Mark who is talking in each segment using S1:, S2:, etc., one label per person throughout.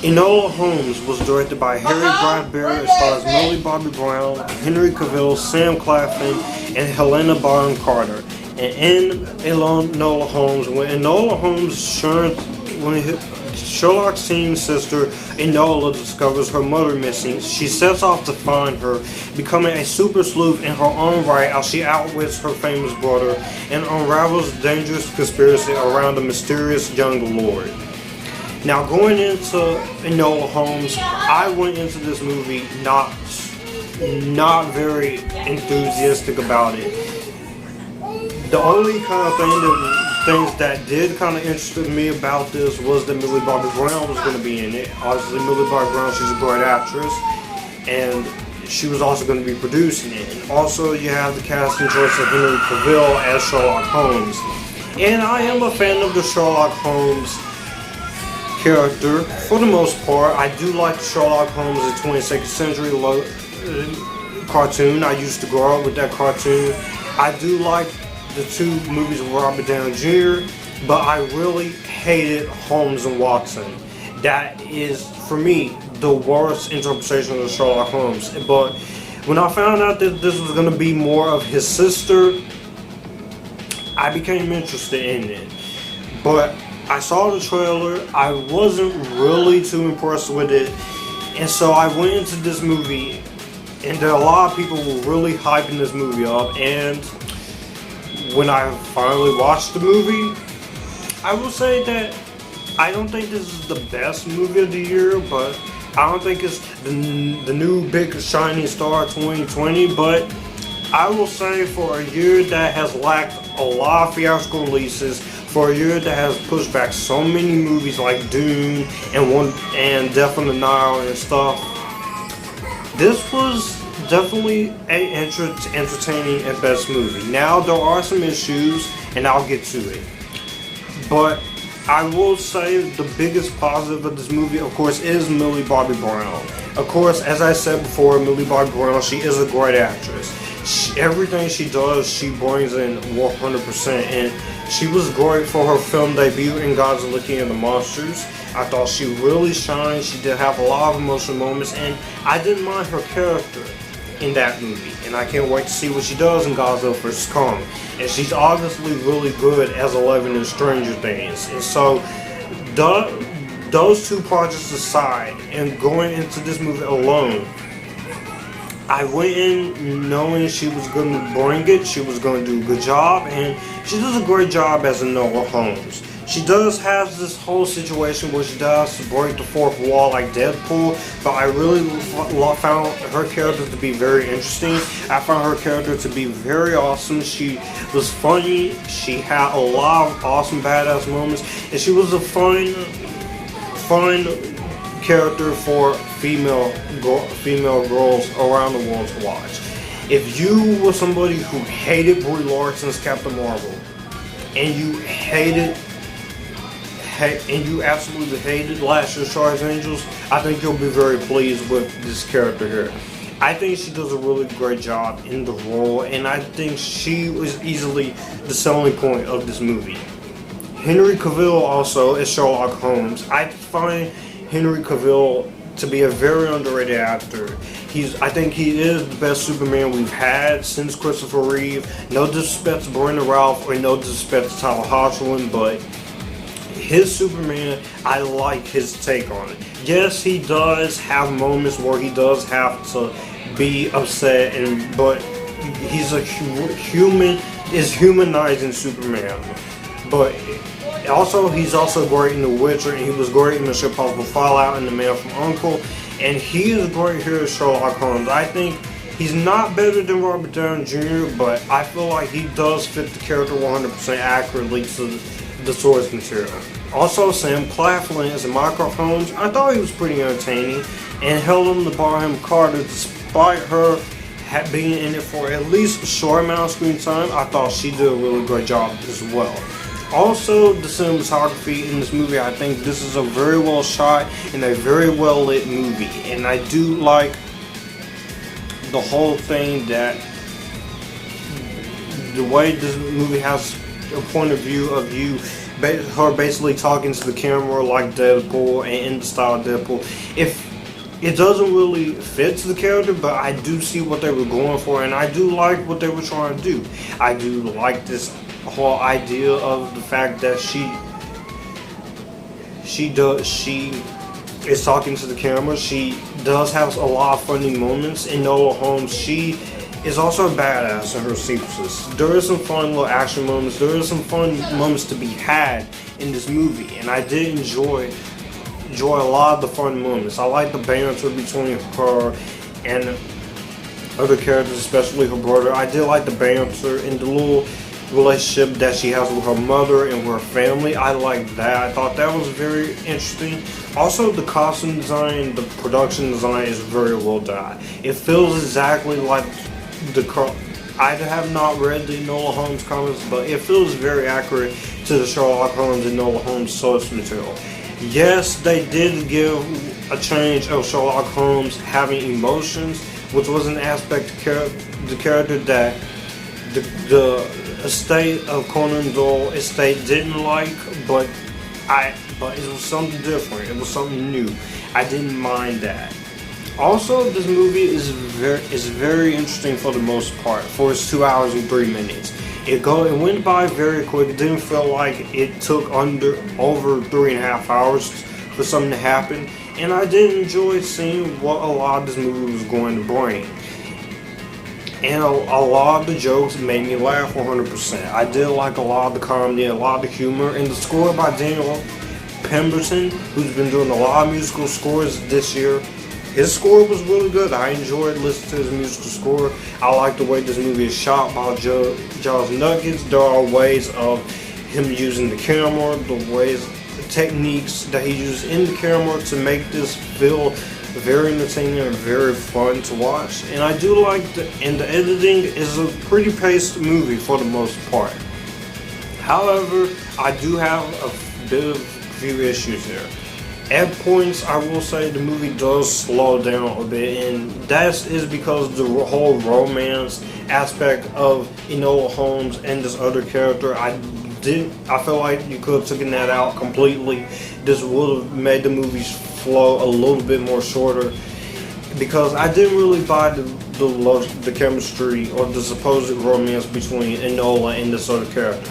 S1: Enola Holmes was directed by Harry Bradbeer. It stars Millie Bobby Brown, Henry Cavill, Sam Claflin, and Helena Bonham Carter. And in Enola Holmes, when Enola Holmes Sherlock Holmes' sister Enola discovers her mother missing, she sets off to find her, becoming a super sleuth in her own right as she outwits her famous brother and unravels a dangerous conspiracy around a mysterious young lord. Now, going into Enola Holmes, I went into this movie not very enthusiastic about it. The only kind of things that did kind of interest me about this was that Millie Bobby Brown was going to be in it. Obviously, Millie Bobby Brown, she's a great actress, and she was also going to be producing it. And also, you have the casting choice of Henry Cavill as Sherlock Holmes. And I am a fan of the Sherlock Holmes character for the most part. I do like Sherlock Holmes, the 22nd century cartoon. I used to grow up with that cartoon. I do like the two movies with Robert Downey Jr., but I really hated Holmes and Watson. That is, for me, the worst interpretation of Sherlock Holmes. But when I found out that this was going to be more of his sister, I became interested in it. But I saw the trailer, I wasn't really too impressed with it, and so I went into this movie, and there are a lot of people were really hyping this movie up, and when I finally watched the movie, I will say that I don't think this is the best movie of the year, but I don't think it's the new big shining star 2020, but I will say for a year that has lacked a lot of theatrical releases, for a year that has pushed back so many movies like Dune and Death on the Nile and stuff, this was definitely an entertaining and best movie. Now there are some issues, and I'll get to it. But I will say the biggest positive of this movie, of course, is Millie Bobby Brown. Of course, as I said before, Millie Bobby Brown, she is a great actress. Everything she does, she brings in 100%, and she was great for her film debut in Godzilla King of the Monsters. I thought she really shined. She did have a lot of emotional moments, and I didn't mind her character in that movie. And I can't wait to see what she does in Godzilla vs. Kong. And she's obviously really good as Eleven in Stranger Things. And so, those two projects aside, and going into this movie alone, I went in knowing she was going to bring it, she was going to do a good job, and she does a great job as Enola Holmes. She does have this whole situation where she does break the fourth wall like Deadpool, but I really found her character to be very interesting. I found her character to be very awesome. She was funny, she had a lot of awesome badass moments, and she was a fun character for female girls around the world to watch. If you were somebody who hated Brie Larson's Captain Marvel, and you absolutely hated Last Year's Charged Angels, I think you'll be very pleased with this character here. I think she does a really great job in the role, and I think she was easily the selling point of this movie. Henry Cavill also is Sherlock Holmes. I find Henry Cavill to be a very underrated actor. I think he is the best Superman we've had since Christopher Reeve. No disrespect to Brandon Routh or no disrespect to Tyler Hoechlin, but his Superman, I like his take on it. Yes, he does have moments where he does have to be upset, but he's a humanizing Superman. But also, he's also great in The Witcher, and he was great in Mission Impossible Fallout and The Man from U.N.C.L.E. And he is great here as Sherlock Holmes. I think he's not better than Robert Downey Jr., but I feel like he does fit the character 100% accurately to the source material. Also, Sam Claflin as Marquess Holmes, I thought he was pretty entertaining. And Helena Bonham Carter, despite her being in it for at least a short amount of screen time, I thought she did a really great job as well. Also, the cinematography in this movie, I think this is a very well shot and a very well lit movie. And I do like the whole thing that the way this movie has a point of view of you her basically talking to the camera like Deadpool and in the style of Deadpool. If it doesn't really fit to the character, but I do see what they were going for, and I do like what they were trying to do. I do like this whole idea of the fact that she is talking to the camera. She does have a lot of funny moments. Enola Holmes, she is also a badass in her Sypnosis. There is some fun little action moments. There is some fun moments to be had in this movie, and I did enjoy a lot of the fun moments. I like the banter between her and other characters, especially her brother. I did like the banter and the little relationship that she has with her mother and with her family. I like that. I thought that was very interesting. Also, the costume design, the production design is very well done. It feels exactly like I have not read the Enola Holmes comics, but it feels very accurate to the Sherlock Holmes and Enola Holmes source material. Yes, they did give a change of Sherlock Holmes having emotions, which was an aspect of the character that the estate of Conan Doyle estate didn't like, but it was something different. It was something new. I didn't mind that. Also, this movie is very interesting for the most part. For its 2 hours and 3 minutes, it went by very quick. It didn't feel like it took over 3.5 hours for something to happen. And I did enjoy seeing what a lot of this movie was going to bring. And a lot of the jokes made me laugh 100%. I did like a lot of the comedy, a lot of the humor, and the score by Daniel Pemberton, who's been doing a lot of musical scores this year. His score was really good. I enjoyed listening to his musical score. I like the way this movie is shot by Giles Nuttgens. There are ways of him using the camera, the techniques that he uses in the camera to make this feel very entertaining and very fun to watch. And I do like the editing is a pretty paced movie for the most part. However, I do have a few issues here. At points, I will say the movie does slow down a bit, and that is because the whole romance aspect of Enola Holmes and this other character, I feel like you could have taken that out completely. This would have made the movie's flow a little bit more shorter, because I didn't really buy the chemistry or the supposed romance between Enola and this other character.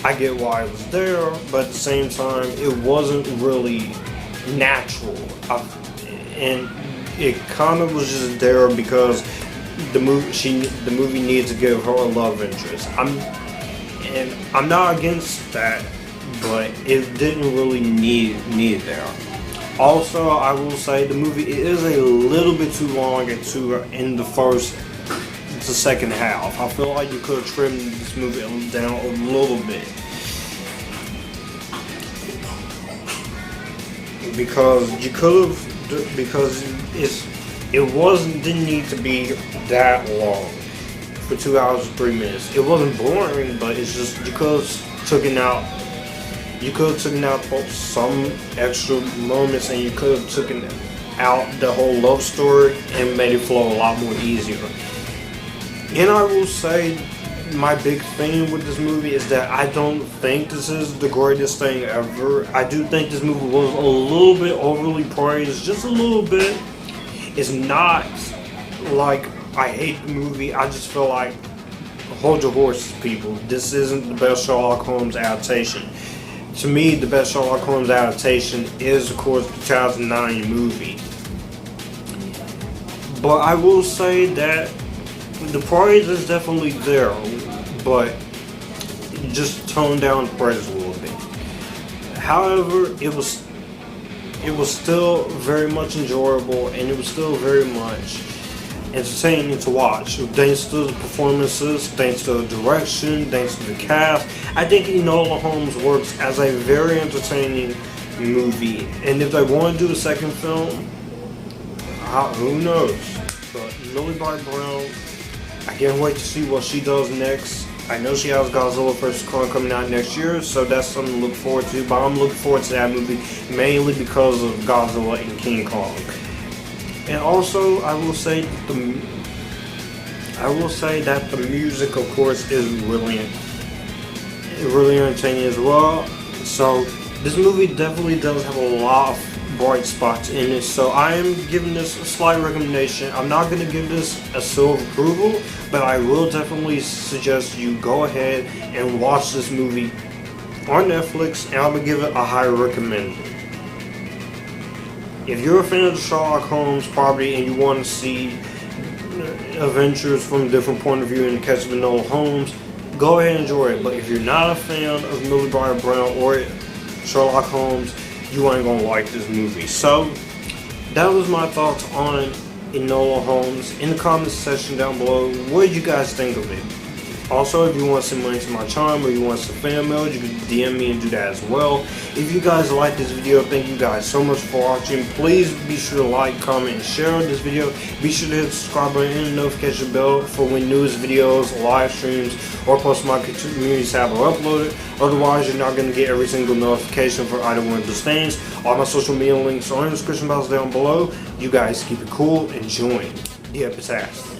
S1: I get why it was there, but at the same time, it wasn't really natural, and it kind of was just there because the movie needed to give her a love interest. I'm not against that, but it didn't really need there. Also, I will say the movie is a little bit too long in the second half. I feel like you could have trimmed this movie down a little bit, because it didn't need to be that long for 2 hours and 3 minutes. It wasn't boring, but it's just you could have taken out some extra moments, and you could have taken out the whole love story and made it flow a lot more easier. And I will say, my big thing with this movie is that I don't think this is the greatest thing ever. I do think this movie was a little bit overly praised, just a little bit. It's not like I hate the movie. I just feel like, hold your horses, people. This isn't the best Sherlock Holmes adaptation. To me, the best Sherlock Holmes adaptation is, of course, the 2009 movie. But I will say that the praise is definitely there, but just tone down the praise a little bit. However, it was still very much enjoyable, and it was still very much entertaining to watch. Thanks to the performances, thanks to the direction, thanks to the cast. I think Enola Holmes works as a very entertaining movie, and if they want to do a second film, who knows? But Millie Brown, I can't wait to see what she does next. I know she has Godzilla vs. Kong coming out next year, so that's something to look forward to. But I'm looking forward to that movie mainly because of Godzilla and King Kong. And also, I will say that the music, of course, is really entertaining as well. So this movie definitely does have a lot of bright spots in it, so I am giving this a slight recommendation. I'm not going to give this a seal of approval, but I will definitely suggest you go ahead and watch this movie on Netflix, and I'm going to give it a high recommend. If you're a fan of the Sherlock Holmes property and you want to see adventures from a different point of view in the case of Enola Holmes, go ahead and enjoy it. But if you're not a fan of Millie Brown or Sherlock Holmes, you ain't gonna like this movie. So that was my thoughts on Enola Holmes. In the comments section down below, what did you guys think of it? Also, if you want some money to my channel or you want some fan mail, you can DM me and do that as well. If you guys like this video, thank you guys so much for watching. Please be sure to like, comment, and share this video. Be sure to hit the subscribe button and the notification bell for when newest videos, live streams, or post my community tab are uploaded. Otherwise, you're not going to get every single notification for either one of those things. All my social media links are in the description box down below. You guys keep it cool and join the Epictasticness.